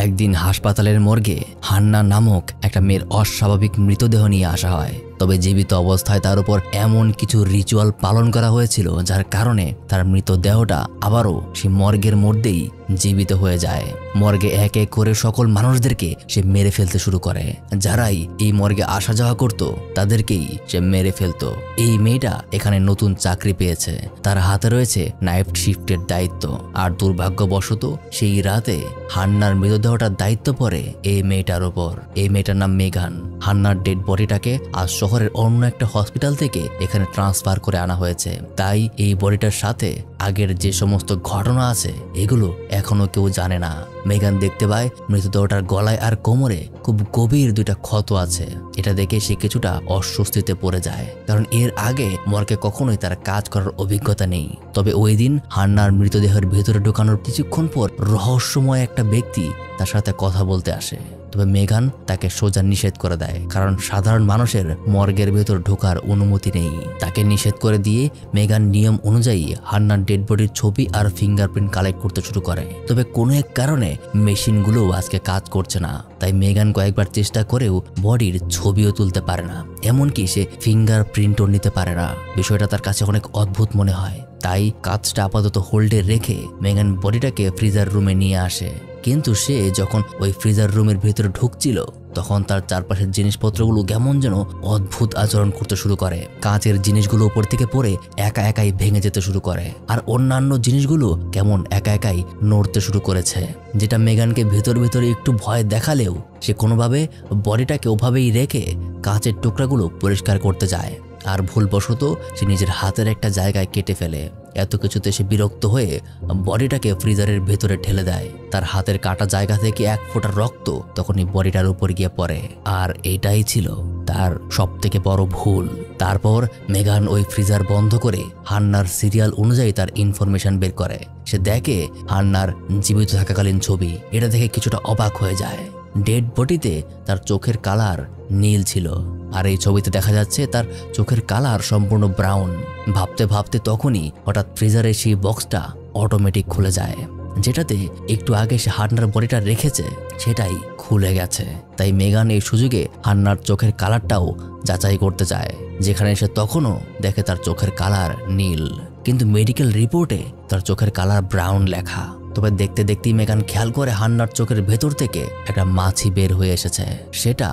একদিন হাসপাতালের মর্গে হান্না নামক একটা মেয়ের অস্বাভাবিক মৃতদেহ নিয়ে আসা হয়। তবে জীবিত অবস্থায় তার উপর এমন কিছু রিচুয়াল পালন করা হয়েছিল যার কারণে তার মৃতদেহটা আবারও সে মর্গের মধ্যেই জীবিত হয়ে যায়। মর্গে এক এক করে সকল মানুষদেরকে সে মেরে ফেলতে শুরু করে। যারাই এই মর্গে আসা যাওয়া করত তাদেরকেই সে মেরে ফেলতো। এই মেয়েটা এখানে নতুন চাকরি পেয়েছে, তার হাতে রয়েছে নাইট শিফটের দায়িত্ব। আর দুর্ভাগ্যবশত সেই রাতে হান্নার মৃতদেহটার দায়িত্ব পড়ে এই মেয়েটার উপর। এই মেয়েটার নাম মেগান। হান্নার ডেড বডিটাকে আজ শহরের অন্য একটা হসপিটাল থেকে এখানে ট্রান্সফার করে আনা হয়েছে। তাই এই বডিটার সাথে আগের যে সমস্ত ঘটনা আছে এগুলো এখনো কেউ জানে না। মেগান দেখতে পায় মৃতদেহটার গলায় আর কোমরে খুব গভীর দুইটা ক্ষত আছে। এটা দেখে সে কিছুটা অস্বস্তিতে পড়ে যায়, কারণ এর আগে মর্গে কখনোই তার কাজ করার অভিজ্ঞতা নেই। তবে ওই দিন হান্নার মৃতদেহের ভেতরে ঢোকানোর কিছুক্ষণ পর রহস্যময় একটা ব্যক্তি তার সাথে কথা বলতে আসে। তবে মেগান তাকে সোজা নিষেধ করে দেয়, কারণ সাধারণ মানুষের মর্গের ভেতর ঢোকার অনুমতি নেই। তাকে নিষেধ করে দিয়ে মেগান নিয়ম অনুযায়ী হান্নার ডেড বডির ছবি আর ফিঙ্গারপ্রিন্ট কালেক্ট করতে শুরু করে। তবে কোনো এক কারণে মেশিনগুলো আজকে কাজ করছে না। তাই মেগান কয়েকবার চেষ্টা করেও বডির ছবিও তুলতে পারে না, এমনকি সে ফিঙ্গারপ্রিন্টও নিতে পারে না। বিষয়টা তার কাছে অনেক অদ্ভুত মনে হয়। তাই কাজটা আপাতত হোল্ডে রেখে মেগান বডিটাকে ফ্রিজার রুমে নিয়ে আসে। কিন্তু সে যখন ওই ফ্রিজার রুমের ভেতরে ঢুকছিল তখন তার চারপাশের জিনিসপত্রগুলো কেমন যেন অদ্ভুত আচরণ করতে শুরু করে। কাঁচের জিনিসগুলো উপর থেকে পড়ে একা একাই ভেঙে যেতে শুরু করে, আর অন্যান্য জিনিসগুলো কেমন একা একাই নড়তে শুরু করেছে, যেটা মেগানকে ভেতর ভেতরে একটু ভয় দেখালেও সে কোনোভাবে বডিটাকে ওভাবেই রেখে কাঁচের টুকরাগুলো পরিষ্কার করতে যায়। আর ভুলবশত সে নিজের হাতের একটা জায়গায় কেটে ফেলে। এত কিছুতে সে বিরক্ত হয়ে বডিটাকে ফ্রিজারের ভেতরে ঠেলে দেয়। তার হাতের কাটা জায়গা থেকে এক ফোঁটা রক্ত তখনই বডিটার উপর গিয়ে পড়ে। আর এটাই ছিল তার সবথেকে বড় ভুল। তারপর মেগান ওই ফ্রিজার বন্ধ করে হান্নার সিরিয়াল অনুযায়ী তার ইনফরমেশন বের করে। সে দেখে হান্নার জীবিত থাকাকালীন ছবি। এটা দেখে কিছুটা অবাক হয়ে যায়। ডেড বডিতে তার চোখের কালার নীল ছিল, আর এই ছবিতে দেখা যাচ্ছে তার চোখের কালার সম্পূর্ণ ব্রাউন। ভাবতে ভাবতে তখনই হঠাৎ ফ্রিজারের সেই বক্সটা অটোমেটিক খুলে যায়, যেটাতে একটু আগে সে হান্নার বডিটা রেখেছে সেটাই খুলে গেছে। তাই মেগান এই সুযোগে হান্নার চোখের কালারটাও যাচাই করতে চায়, যেখানে সে তখনও দেখে তার চোখের কালার নীল, কিন্তু মেডিকেল রিপোর্টে তার চোখের কালার ব্রাউন লেখা। তবে দেখতে দেখতেই মেগান খেয়াল করে হান্নার চোখের ভেতর থেকে একটা মাছি বের হয়ে এসেছে। সেটা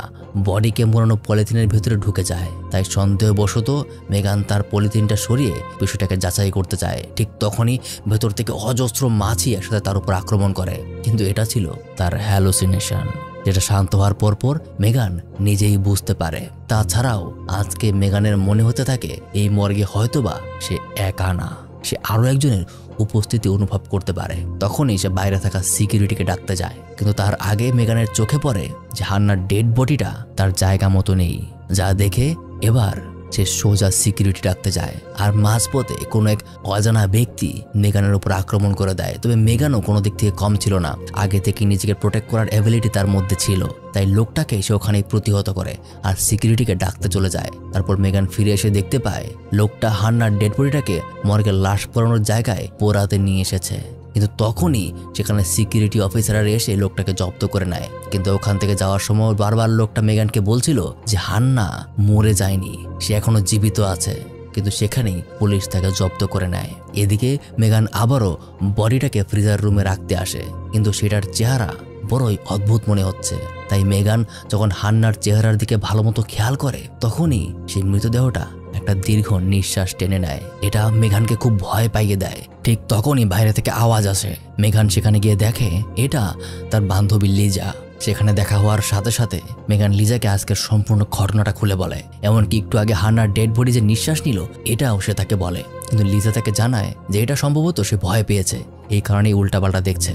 বডিকে মোড়ানো পলিথিনের ভেতরে ঢুকে যায়। তাই সন্দেহবশত মেগান তার পলিথিনটা সরিয়ে বিষয়টাকে যাচাই করতে চায়। ঠিক তখনই ভেতর থেকে অজস্র মাছি একসাথে তার উপর আক্রমণ করে, কিন্তু এটা ছিল তার হ্যালুসিনেশন, যেটা শান্ত হওয়ার পর মেগান নিজেই বুঝতে পারে। তাছাড়াও আজকে মেগানের মনে হতে থাকে এই মর্গে হয়তোবা সে একা না, সে আরো একজনের উপস্থিতি অনুভব করতে পারে। তখনই সে বাইরে থাকা সিকিউরিটিকে ডাকতে যায়, কিন্তু তার আগে মেগানের চোখে পড়ে যে হান্নার ডেড বডিটা তার জায়গা মতো নেই। যা দেখে এবার সে সোজা সিকিউরিটি ডাকতে যায়, আর মাঝপথে কোনো এক অজানা ব্যক্তি মেগানের উপর আক্রমণ করে দেয়। তবে মেগানও কোনো দিক থেকে কম ছিল না, আগে থেকে নিজেকে প্রোটেক্ট করার অ্যাবিলিটি তার মধ্যে ছিল। তাই লোকটাকে সে ওখানেই প্রতিহত করে আর সিকিউরিটিকে ডাকতে চলে যায়। তারপর মেগান ফিরে এসে দেখতে পায় লোকটা হান্নার ডেড বডিটাকে মর্গের লাশ পোড়ানোর জায়গায় পোড়াতে নিয়ে এসেছে। কিন্তু তখনই সেখানে সিকিউরিটি অফিসাররা এসে লোকটাকে জব্দ করে নেয়। কিন্তু ওখান থেকে যাওয়ার সময় বারবার লোকটা মেগানকে বলছিল যে হান্না মরে যায়নি, সে এখনো জীবিত আছে, কিন্তু সেখানেই পুলিশ তাকে জব্দ করে নেয়। এদিকে মেগান আবারও বডিটাকে ফ্রিজার রুমে রাখতে আসে, কিন্তু সেটার চেহারা বড়ই অদ্ভুত মনে হচ্ছে। তাই মেগান যখন হান্নার চেহারার দিকে ভালো মতো খেয়াল করে তখনই সেই মৃতদেহটা একটা দীর্ঘ নিঃশ্বাস টেনে নেয়। এটা মেগানকে খুব ভয় পাইয়ে দেয়। ঠিক তখনই বাইরে থেকে আওয়াজ আসে। মেগান সেখানে গিয়ে দেখে এটা তার বান্ধবী লিজা। সেখানে দেখা হওয়ার সাথে সাথে মেগান লিজাকে আজকের সম্পূর্ণ ঘটনাটা খুলে বলে। এমনকি একটু আগে হান্নার ডেড বডি যে নিঃশ্বাস নিল এটাও সে তাকে বলে, কিন্তু লিজা তাকে জানায় যে এটা সম্ভবত সে ভয় পেয়েছে, এই কারণেই উল্টাপাল্টা দেখছে।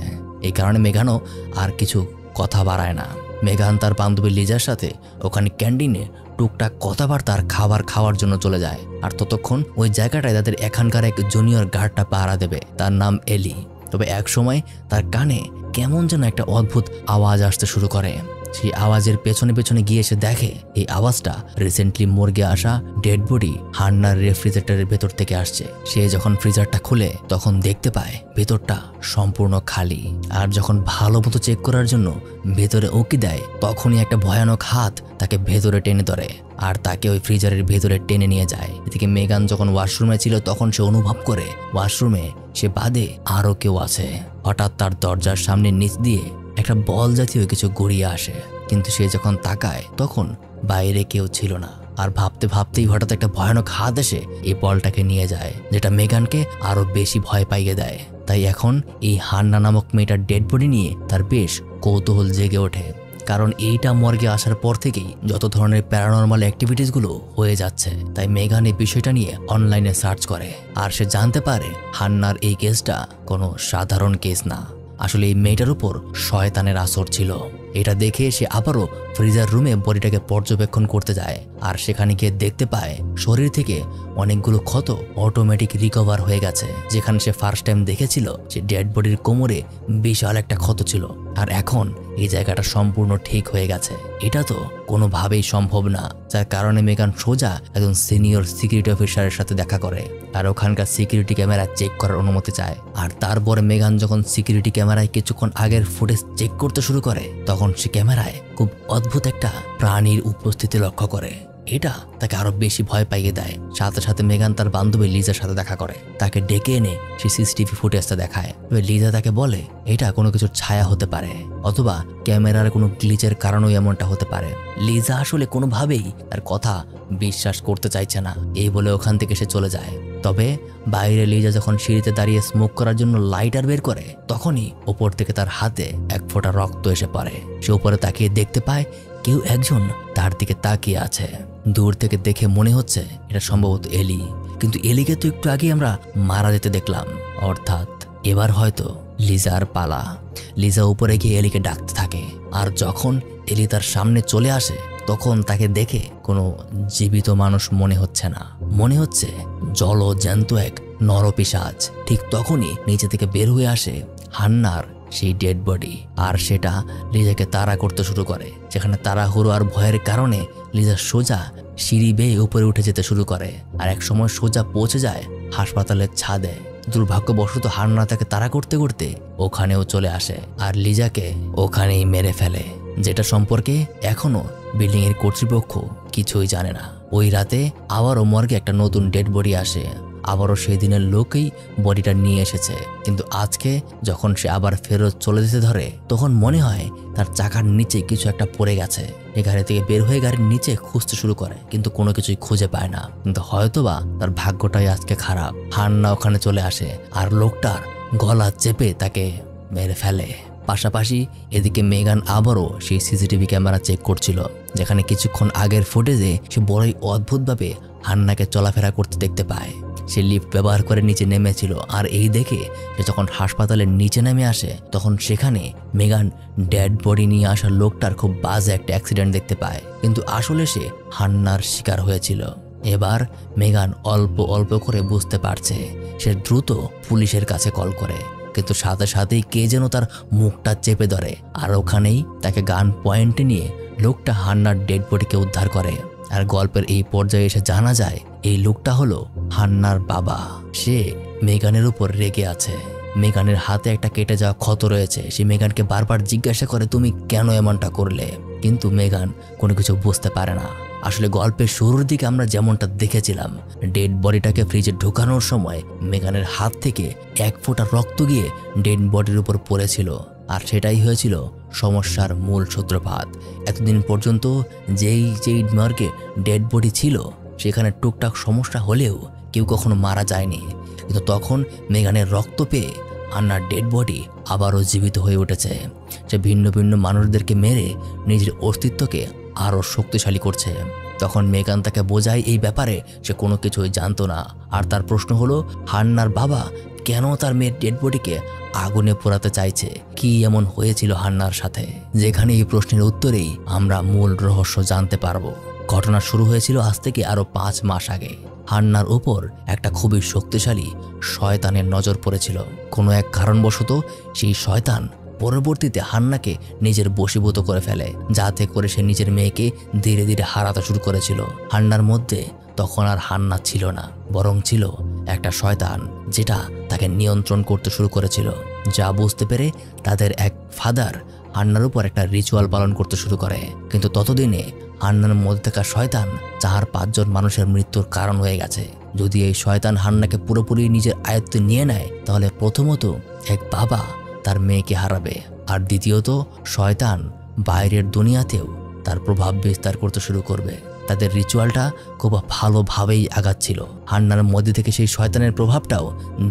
এই কারণে মেগানও আর কিছু কথা বাড়ায় না। মেগান তার বান্ধবী লিজার সাথে ওখানে ক্যান্টিনে টুকটাক কথাবার্তা আর খাবার খাওয়ার জন্য চলে যায়। আর ততক্ষণ ওই জায়গাটায় তাদের এখানকার এক জুনিয়র গার্ডটা পাহারা দেবে, তার নাম এলি। তবে এক সময় তার কানে কেমন যেন একটা অদ্ভুত আওয়াজ আসতে শুরু করে। সেই আওয়াজের পেছনে পেছনে গিয়ে সে দেখে এই আওয়াজটা রিসেন্টলি মর্গে আসা ডেড বডি হান্নার রেফ্রিজারেটরের ভেতর থেকে আসছে। সে যখন ফ্রিজারটা খুলে তখন দেখতে পায় ভেতরটা সম্পূর্ণ খালি। আর যখন ভালো মতো চেক করার জন্য ভেতরে উঁকি দেয় তখনই একটা ভয়ানক হাত তাকে ভেতরে টেনে ধরে আর তাকে ওই ফ্রিজারের ভেতরে টেনে নিয়ে যায়। এদিকে মেগান যখন ওয়াশরুমে ছিল তখন সে অনুভব করে ওয়াশরুমে সে বাদে আরও কেউ আছে। হঠাৎ তার দরজার সামনে নিচ দিয়ে একটা বল জাতীয় কিছু গড়িয়ে আসে, কিন্তু সে যখন তাকায় তখন বাইরে কেউ ছিল না। আর ভাবতে ভাবতেই হঠাৎ একটা ভয়ানক হাত এসে এই বলটাকে নিয়ে যায়, যেটা মেগানকে আরো বেশি ভয় পাইয়ে দেয়। তাই এখন এই হান্না নামক মেয়েটার ডেড বডি নিয়ে তার বেশ কৌতূহল জেগে ওঠে, কারণ এইটা মর্গে আসার পর থেকেই যত ধরনের প্যারানর্মাল অ্যাক্টিভিটিসগুলো হয়ে যাচ্ছে। তাই মেগান এই বিষয়টা নিয়ে অনলাইনে সার্চ করে আর সে জানতে পারে হান্নার এই কেসটা কোনো সাধারণ কেস না, আসলে এই মেয়েটার উপর শয়তানের আসর ছিল। এটা দেখে সে আবারও ফ্রিজার রুমে বডিটাকে পর্যবেক্ষণ করতে যায় আর সেখানে গিয়ে দেখতে পায় শরীর থেকে অনেকগুলো ক্ষত অটোমেটিক রিকভার হয়ে গেছে। যেখানে সে ফার্স্ট টাইম দেখেছিল সে ডেড বডির কোমরে বিশাল একটা ক্ষত ছিল আর এখন এই জায়গাটা সম্পূর্ণ ঠিক হয়ে গেছে। এটা তো কোনোভাবেই সম্ভব না, যার কারণে মেগান সোজা একজন সিনিয়র সিকিউরিটি অফিসারের সাথে দেখা করে আর ওখানকার সিকিউরিটি ক্যামেরা চেক করার অনুমতি চায়। আর তারপরে মেগান যখন সিকিউরিটি ক্যামেরায় কিছুক্ষণ আগের ফুটেজ চেক করতে শুরু করে তখন সে ক্যামেরায় খুব অদ্ভুত একটা প্রাণীর উপস্থিতি লক্ষ্য করে। এটা তাকে আরো বেশি ভয় পাইয়ে দেয়। সাথে সাথে মেগান তার বান্ধবী লিজার সাথে দেখা করে, তাকে ডেকে এনে সে সিসিটিভি ফুটেজটা দেখায়। লিজা তাকে বলে এটা কোনো কিছুর ছায়া হতে পারে অথবা ক্যামেরার কোনো গ্লিচের কারণেই এমনটা হতে পারে। লিজা আসলে কোনোভাবেই তার কথা বিশ্বাস করতে চাইছে না, এই বলে ওখান থেকে সে চলে যায়। তবে বাইরে লিজা যখন সিঁড়িতে দাঁড়িয়ে স্মোক করার জন্য লাইটার বের করে তখনই ওপর থেকে তার হাতে এক ফোঁটা রক্ত এসে পড়ে। সে উপরে তাকিয়ে দেখতে পায় কেউ একজন তার দিকে তাকিয়ে আছে। দূর থেকে দেখে মনে হচ্ছে এটা সম্ভবত এলি, কিন্তু এলিকে তো একটু আগে আমরা মারা যেতে দেখলাম, অর্থাৎ এবার হয়তো লিজার পালা। লিজা উপরে গিয়ে এলিকে ডাকতে থাকে আর যখন এলি তার সামনে চলে আসে তখন তাকে দেখে কোনো জীবিত মানুষ মনে হচ্ছে না, মনে হচ্ছে জলজ্যান্ত এক নরপিশাচ। ঠিক তখনই নিচে থেকে বের হয়ে আসে হান্নার সেই ডেড বডি আর সেটা লিজাকে তাড়া করতে শুরু করে। যেখানে তাড়াহুড়ো আর ভয়ের কারণে লিজা সোজা সিঁড়ি বেয়ে উপরে উঠে যেতে শুরু করে আর এক সময় সোজা পৌঁছে যায় হাসপাতালের ছাদে। দুর্ভাগ্যবশত হান্না তাকে তাড়া করতে করতে ওখানেও চলে আসে আর লিজাকে ওখানেই মেরে ফেলে, যেটা সম্পর্কে এখনো বিল্ডিং এর কর্তৃপক্ষ কিছুই জানে না। ওই রাতে আবারও মর্গে একটা নতুন ডেড বডি আসে, আবারও সেই দিনের লোকই বডিটা নিয়ে এসেছে। কিন্তু আজকে যখন সে আবার ফেরত চলে যেতে ধরে তখন মনে হয় তার চাকার নিচে কিছু একটা পড়ে গেছে। এই গাড়ি থেকে বের হয়ে গাড়ির নিচে খুঁজতে শুরু করে কিন্তু কোনো কিছুই খুঁজে পায় না। কিন্তু হয়তোবা তার ভাগ্যটাই আজকে খারাপ। হান্না ওখানে চলে আসে আর লোকটার গলা চেপে তাকে মেরে ফেলে। পাশাপাশি এদিকে মেগান আবারও সেই সিসিটিভি ক্যামেরা চেক করছিল, যেখানে কিছুক্ষণ আগের ফুটেজে সে বড়ই অদ্ভুতভাবে হান্নাকে চলাফেরা করতে দেখতে পায়। সে লিফট ব্যবহার করে নিচে নেমেছিল আর এই দেখে সে যখন হাসপাতালের নিচে নেমে আসে তখন সেখানে মেগান ডেড বডি নিয়ে আসা লোকটার খুব বাজে একটা অ্যাক্সিডেন্ট দেখতে পায়, কিন্তু আসলে সে হান্নার শিকার হয়েছিল। এবার মেগান অল্প অল্প করে বুঝতে পারছে। সে দ্রুত পুলিশের কাছে কল করে, কিন্তু সাথে সাথেই কে যেন তার মুখটা চেপে ধরে আর ওখানেই তাকে গান পয়েন্টে নিয়ে লোকটা হান্নার ডেড বডিকে উদ্ধার করে। আর গল্পের এই পর্যায়ে এসে জানা যায় এই লোকটা হলো হান্নার বাবা। সে মেগানের উপর রেগে আছে। মেগানের হাতে একটা কেটে যাওয়া ক্ষত রয়েছে। সে মেগানকে বারবার জিজ্ঞাসা করে তুমি কেন এমনটা করলে, কিন্তু মেগান কোনো কিছু বুঝতে পারে না। আসলে গল্পের শুরুর দিকে আমরা যেমনটা দেখেছিলাম ডেড বডিটাকে ফ্রিজে ঢোকানোর সময় মেগানের হাত থেকে এক ফোঁটা রক্ত গিয়ে ডেড বডির উপর পড়েছিল আর সেটাই হয়েছিল সমস্যার মূল সূত্রপাত। এতদিন পর্যন্ত যেই মর্গে ডেড বডি ছিল সেখানে টুকটাক সমস্যা হলেও কেউ কখনো মারা যায়নি, কিন্তু তখন মেগানের রক্ত পেয়ে হান্নার ডেড বডি আবারও জীবিত হয়ে উঠেছে। সে ভিন্ন ভিন্ন মানুষদেরকে মেরে নিজের অস্তিত্বকে আরও শক্তিশালী করছে। তখন মেগান তাকে বোঝায় এই ব্যাপারে সে কোনো কিছুই জানতো না। আর তার প্রশ্ন হলো হান্নার বাবা কেন তার মেয়ের ডেড বডিকে আগুনে পোড়াতে চাইছে, কি এমন হয়েছিল হান্নার সাথে, যেখানে এই প্রশ্নের উত্তরেই আমরা মূল রহস্য জানতে পারবো। ঘটনা শুরু হয়েছিল আজ থেকে আরো 5 মাস আগে। হান্নার উপর একটা খুবই শক্তিশালী শয়তানের নজর পড়েছিল। কোনো এক কারণবশত সেই শয়তান পরবর্তীতে হান্নাকে নিজের বশীভূত করে ফেলে, যাতে করে সে নিজের মেয়েকে ধীরে ধীরে হারাতে শুরু করেছিল। হান্নার মধ্যে তখন আর হান্না ছিল না, বরং ছিল একটা শয়তান, যেটা তাকে নিয়ন্ত্রণ করতে শুরু করেছিল। যা বুঝতে পেরে তাদের এক ফাদার হান্নার উপর একটা রিচুয়াল পালন করতে শুরু করে। কিন্তু ততদিনে হান্নার মধ্যে থাকা শয়তান 4-5 জন মানুষের মৃত্যুর কারণ হয়ে গেছে। যদি এই শয়তান হান্নাকে পুরোপুরি নিজের আয়ত্তে নিয়ে নেয়, তাহলে প্রথমত এক বাবা তার মেয়েকে হারাবে, আর দ্বিতীয়ত শয়তান বাইরের দুনিয়াতেও তার প্রভাব বিস্তার করতে শুরু করবে। তাদের রিচুয়ালটা খুব ভালোভাবেই আগাচ্ছিল। হান্নার মধ্যে থেকে সেই শয়তানের প্রভাবটাও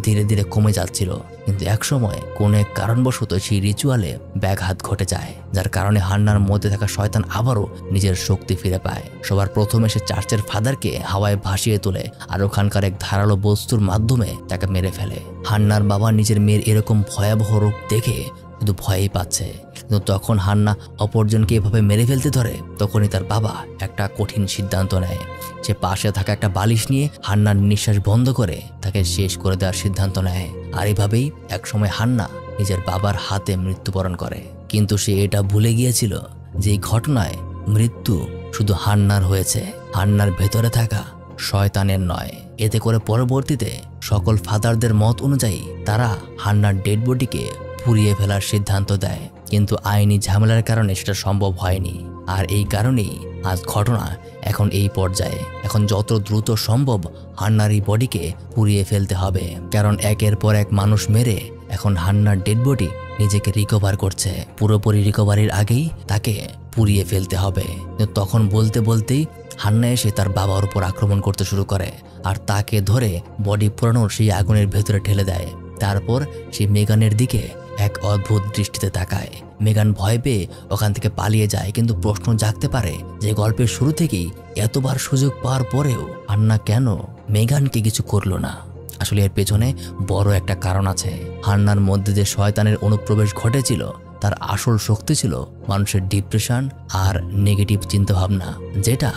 ধীরে ধীরে কমে যাচ্ছিল। কিন্তু একসময় কোনো এক কারণবশত সেই রিচুয়ালে ব্যাঘাত ঘটে যায়, যার কারণে হান্নার মধ্যে থাকা শয়তান আবারও নিজের শক্তি ফিরে পায়। সবার প্রথমে সে চার্চের ফাদারকে হাওয়ায় ভাসিয়ে তোলে, আর ওখানকার এক ধারালো বস্তুর মাধ্যমে তাকে মেরে ফেলে। হান্নার বাবা নিজের মেয়ের এরকম ভয়াবহ রূপ দেখে শুধু ভয়ই পাচ্ছে। কিন্তু তখন হান্না অপরজনকে এভাবে মেরে ফেলতে ধরে, তখনই তার বাবা একটা কঠিন সিদ্ধান্ত নেয়। সে পাশে থাকা একটা বালিশ নিয়ে হান্নার নিঃশ্বাস বন্ধ করে তাকে শেষ করে দেওয়ার সিদ্ধান্ত নেয়। আর এভাবেই একসময় হান্না নিজের বাবার হাতে মৃত্যুবরণ করে। কিন্তু সে এটা ভুলে গিয়েছিল যে এই ঘটনায় মৃত্যু শুধু হান্নার হয়েছে, হান্নার ভেতরে থাকা শয়তানের নয়। এতে করে পরবর্তীতে সকল ফাদারদের মত অনুযায়ী তারা হান্নার ডেড বডিকে পুড়িয়ে ফেলার সিদ্ধান্ত দেয়। কিন্তু আইনি ঝামেলার কারণে সেটা সম্ভব হয়নি। আর এই কারণেই আজ ঘটনা এখন এই পর্যায়ে। এখন যত দ্রুত সম্ভব হান্নার এই বডিকে পুড়িয়ে ফেলতে হবে, কারণ একের পর এক মানুষ মেরে এখন হান্নার ডেড বডি নিজেকে রিকভার করছে। পুরোপুরি রিকভারির আগেই তাকে পুড়িয়ে ফেলতে হবে। তখন বলতে বলতেই হান্না এসে তার বাবার উপর আক্রমণ করতে শুরু করে, আর তাকে ধরে বডি পোড়ানোর সেই আগুনের ভেতরে ঠেলে দেয়। তারপর সে মেগানের দিকে এক অদ্ভুত দৃষ্টিতে তাকায়। মেগান ভয় পেয়ে ওখান থেকে পালিয়ে যায়। কিন্তু প্রশ্ন জাগতে পারে যে গল্পের শুরু থেকেই এতবার সুযোগ পাওয়ার পরেও হান্না কেন মেগানকে কিছু করলো না। আসলে এর পেছনে বড় একটা কারণ আছে। হান্নার মধ্যে যে শয়তানের অনুপ্রবেশ ঘটেছিল, তার আসল শক্তি ছিল মানুষের ডিপ্রেশন আর নেগেটিভ চিন্তাভাবনা, যেটা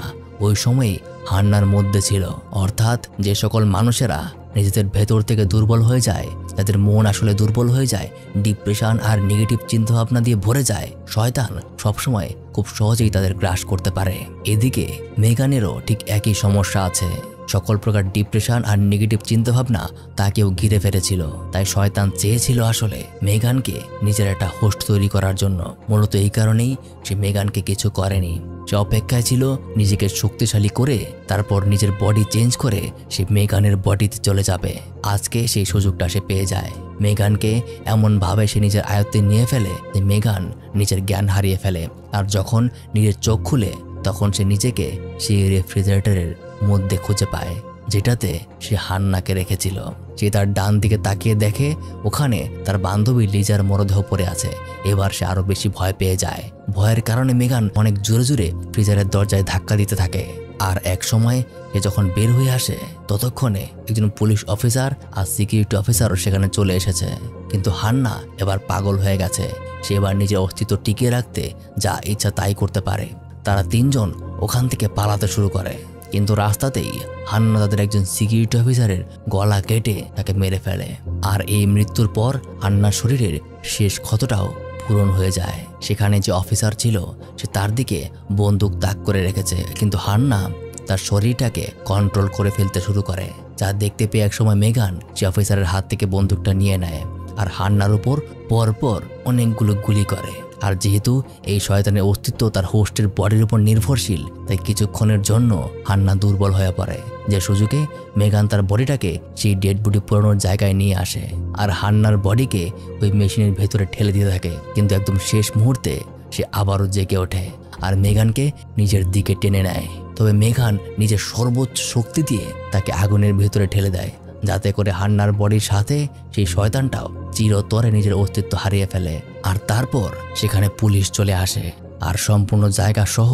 ওই সময় হান্নার মধ্যে ছিল। অর্থাৎ যে সকল মানুষেরা নিজেদের ভেতর থেকে দুর্বল হয়ে যায়, যাদের মন আসলে দুর্বল হয়ে যায়, ডিপ্রেশন আর নেগেটিভ চিন্তাভাবনা দিয়ে ভরে যায়, শয়তান সবসময় খুব সহজেই তাদের গ্রাস করতে পারে। এদিকে মেগানেরও ঠিক একই সমস্যা আছে। সকল প্রকার ডিপ্রেশন আর নেগেটিভ চিন্তাভাবনা তাকেও ঘিরে ফেলেছিল। তাই শয়তান চেয়েছিল আসলে মেগানকে নিজের একটা হোস্ট তৈরি করার জন্য। মূলত এই কারণেই সে মেগানকে কিছু করেনি। সে অপেক্ষায় ছিল নিজেকে শক্তিশালী করে তারপর নিজের বডি চেঞ্জ করে সে মেগানের বডিতে চলে যাবে। আজকে সেই সুযোগটা সে পেয়ে যায়। মেগানকে এমনভাবে সে নিজের আয়ত্তে নিয়ে ফেলে যে মেগান নিজের জ্ঞান হারিয়ে ফেলে। আর যখন নিজের চোখ খুলে, তখন সে নিজেকে সেই রেফ্রিজারেটরের মধ্যে খুঁজে পায়, যেটাতে সে হান্নাকে রেখেছিল। সে তার ডান দিকে তাকিয়ে দেখে ওখানে তার বান্ধবী লিজার মরদেহ পড়ে আছে। এবার সে আরো বেশি ভয় পেয়ে যায়। ভয়ের কারণে মেগান অনেক জোরে জোরে ফ্রিজারের দরজায় ধাক্কা দিতে থাকে। আর এক সময় সে যখন বের হয়ে আসে, ততক্ষণে একজন পুলিশ অফিসার আর সিকিউরিটি অফিসারও সেখানে চলে এসেছে। কিন্তু হান্না এবার পাগল হয়ে গেছে। সে এবার নিজের অস্তিত্ব টিকিয়ে রাখতে যা ইচ্ছা তাই করতে পারে। তারা তিনজন ওখান থেকে পালাতে শুরু করে। কিন্তু রাস্তাতেই হান্না তাদের একজন সিকিউরিটি অফিসারের গলা কেটে তাকে মেরে ফেলে। আর এই মৃত্যুর পর হান্নার শরীরের শেষ ক্ষতটাও পূরণ হয়ে যায়। সেখানে যে অফিসার ছিল সে তার দিকে বন্দুক তাক করে রেখেছে, কিন্তু হান্না তার শরীরটাকে কন্ট্রোল করে ফেলতে শুরু করে। যা দেখতে পেয়ে একসময় মেগান সে অফিসারের হাত থেকে বন্দুকটা নিয়ে নেয় আর হান্নার উপর পরপর অনেকগুলো গুলি করে। আর যেহেতু এই শয়তানের অস্তিত্ব তার হোস্টের বডির উপর নির্ভরশীল, তাই কিছুক্ষণের জন্য হান্না দুর্বল হয়ে পড়ে। যে সুযোগে মেগান তার বডিটাকে সেই ডেড বডি পুরানোর জায়গায় নিয়ে আসে আর হান্নার বডিকে ওই মেশিনের ভেতরে ঠেলে দিতে থাকে। কিন্তু একদম শেষ মুহূর্তে সে আবারও জেগে ওঠে আর মেগানকে নিজের দিকে টেনে নেয়। তবে মেগান নিজের সর্বোচ্চ শক্তি দিয়ে তাকে আগুনের ভেতরে ঠেলে দেয়, যাতে করে হান্নার বডির সাথে সেই শয়তানটাও চিরতরে নিজের অস্তিত্ব হারিয়ে ফেলে। আর তারপর সেখানে পুলিশ চলে আসে আর সম্পূর্ণ জায়গা সহ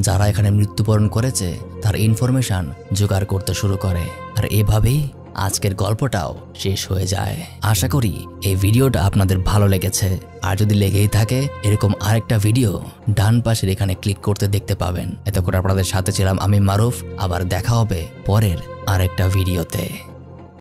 যারা এখানে মৃত্যুবরণ করেছে তার ইনফরমেশন জোগাড় করতে শুরু করে। আর এভাবেই আজকের গল্পটাও শেষ হয়ে যায়। আশা করি এই ভিডিওটা আপনাদের ভালো লেগেছে। আর যদি লেগেই থাকে, এরকম আরেকটা ভিডিও ডান পাশের এখানে ক্লিক করতে দেখতে পাবেন। এত করে আপনাদের সাথে ছিলাম আমি মারুফ। আবার দেখা হবে পরের আরেকটা ভিডিওতে।